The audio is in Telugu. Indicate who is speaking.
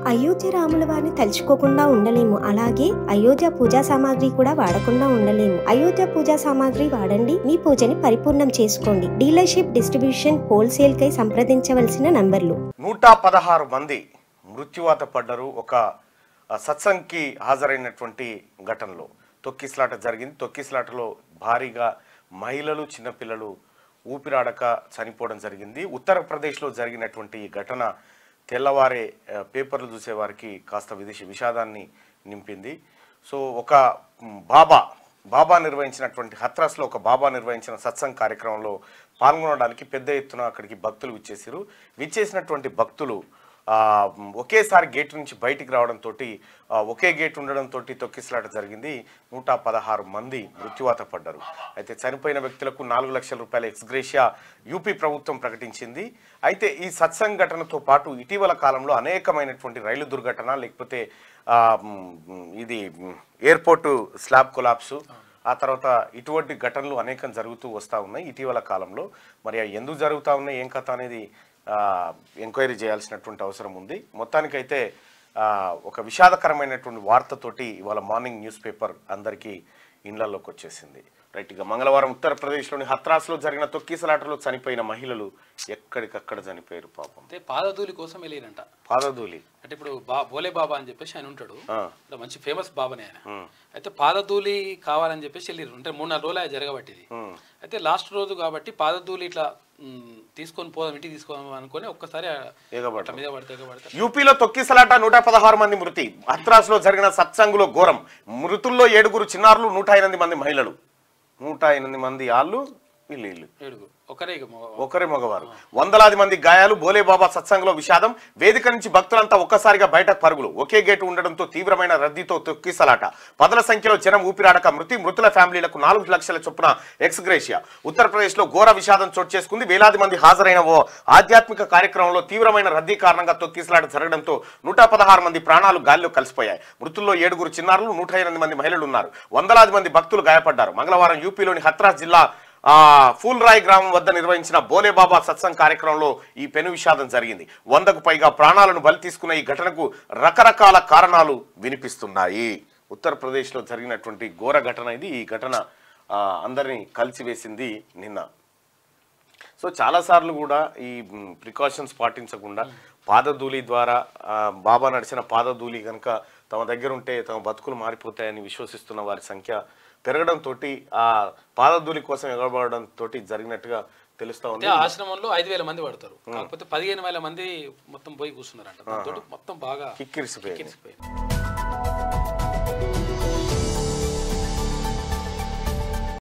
Speaker 1: అయోధ్య రాముల వారిని తలుచుకోకుండా ఉండలేము. అలాగే అయోధ్య పూజా సామాగ్రి కూడా వాడకుండా ఉండలేము. అయోధ్య పూజా సామాగ్రి వాడండి, మీ పూజని పరిపూర్ణం చేసుకోండి. డీలర్షిప్, డిస్ట్రిబ్యూషన్, హోల్సేల్ కై సంప్రదించవలసిన నంబర్లు.
Speaker 2: 116 మంది మృత్యువాత పడ్డారు ఒక సత్సంగ్కి హాజరైనటువంటి ఘటనలో. తొక్కిసలాట జరిగింది. తొక్కిసలాటలో భారీగా మహిళలు, చిన్నపిల్లలు ఊపిరాడక చనిపోవడం జరిగింది. ఉత్తరప్రదేశ్లో జరిగినటువంటి ఈ ఘటన తెల్లవారే పేపర్లు చూసేవారికి కాస్త విషాదాన్ని నింపింది. సో ఒక బాబా నిర్వహించినటువంటి హత్రాస్లో ఒక బాబా నిర్వహించిన సత్సంగ్ కార్యక్రమంలో పాల్గొనడానికి పెద్ద ఎత్తున అక్కడికి భక్తులు విచ్చేసారు. విచ్చేసినటువంటి భక్తులు ఒకేసారి గేటు నుంచి బయటికి రావడంతో, ఒకే గేట్ ఉండడంతో తొక్కిసలాట జరిగింది. 116 మంది మృత్యువాత పడ్డారు. అయితే చనిపోయిన వ్యక్తులకు 4 లక్షల రూపాయల ఎక్స్గ్రేషియా యూపీ ప్రభుత్వం ప్రకటించింది. అయితే ఈ సత్సంగ్ ఘటనతో పాటు ఇటీవల కాలంలో అనేకమైనటువంటి రైలు దుర్ఘటన, లేకపోతే ఇది ఎయిర్పోర్టు స్లాబ్ కొలాప్సు, ఆ తర్వాత ఇటువంటి ఘటనలు అనేకం జరుగుతూ వస్తూ ఉన్నాయి ఇటీవల కాలంలో. మరి ఎందుకు జరుగుతూ ఉన్నాయి, ఏం కథ అనేది ఎంక్వైరీ చేయాల్సినటువంటి అవసరం ఉంది. మొత్తానికైతే ఒక విషాదకరమైనటువంటి వార్తతోటి ఇవాళ మార్నింగ్ న్యూస్ పేపర్ అందరికీ ఇండ్లలోకి వచ్చేసింది. రైట్గా మంగళవారం ఉత్తరప్రదేశ్లోని హత్రాస్లో జరిగిన తొక్కిసలాటలో చనిపోయిన మహిళలు ఎక్కడికక్కడ చనిపోయారు పాపం.
Speaker 3: అంటే పాదధూళి కోసం వెళ్ళిరంట.
Speaker 2: పాదధూళి
Speaker 3: అంటే ఇప్పుడు బోలే బాబా అని చెప్పేసి ఆయన ఉంటాడు, మంచి ఫేమస్ బాబానే ఆయన. అయితే పాదధూళి కావాలని చెప్పేసి వెళ్ళిరు. అంటే 3-4 రోజులు ఆయన జరగబట్టిది. అయితే లాస్ట్ రోజు కాబట్టి పాదధూళి ఇట్లా తీసుకొని పోదాం, ఇంటికి తీసుకోదాం అనుకుని ఒక్కసారి మీద పడితే
Speaker 2: యూపీలో తొక్కిసలాట 116 మంది మృతి. హత్రాస్ లో జరిగిన సత్సంగులో ఘోరం. మృతుల్లో 7 చిన్నారులు, 108 మంది మహిళలు. 108 మంది ఆళ్ళు, వీళ్ళు ఒకరే మగవారు. వందలాది మంది గాయాలు. బోలేబాబా సత్సంగంలో విషాదం. వేదిక నుంచి భక్తులంతా ఒక్కసారిగా బయటకు పరుగులు. ఒకే గేటు ఉండడంతో తీవ్రమైన రద్దీతో తొక్కిసలాట. పదుల సంఖ్యలో జనం ఊపిరాడక మృతుల ఫ్యామిలీలకు 4 లక్షల చొప్పున ఎక్స్గ్రేషియా. ఉత్తరప్రదేశ్ లో ఘోర విషాదం చోటు చేసుకుంది. వేలాది మంది హాజరైన ఓ ఆధ్యాత్మిక కార్యక్రమంలో తీవ్రమైన రద్దీ కారణంగా తొక్కిసలాట జరగడంతో 116 మంది ప్రాణాలు గాలిలో కలిసిపోయాయి. మృతుల్లో 7 చిన్నారులు, 108 మంది మహిళలు ఉన్నారు. వందలాది మంది భక్తులు గాయపడ్డారు. మంగళవారం యూపీలోని హత్రాస్ జిల్లా ఫూల్రాయ్ గ్రామం వద్ద నిర్వహించిన బోలేబాబా సత్సంగ్ కార్యక్రమంలో ఈ పెను విషాదం జరిగింది. 100కు పైగా ప్రాణాలను బలి తీసుకున్న ఈ ఘటనకు రకరకాల కారణాలు వినిపిస్తున్నాయి. ఉత్తరప్రదేశ్లో జరిగినటువంటి ఘోర ఘటన ఇది. ఈ ఘటన అందరినీ కలిసివేసింది నిన్న. సో చాలాసార్లు కూడా ఈ ప్రికాషన్స్ పాటించకుండా పాదధూళి ద్వారా బాబా నడిచిన పాదధూళి కనుక తమ దగ్గర ఉంటే తమ బతుకులు మారిపోతాయని విశ్వసిస్తున్న వారి సంఖ్య పెరగడంతో ఆ పాదధూళి కోసం ఎగబడడంతో జరిగినట్టుగా తెలుస్తా ఉంది.
Speaker 3: ఆశ్రమంలో 5,000 మంది పడతారు, కాకపోతే 15,000 మంది మొత్తం పోయి కూర్చున్నారంట. మొత్తం బాగా
Speaker 2: కిక్కిరిసిపోయింది.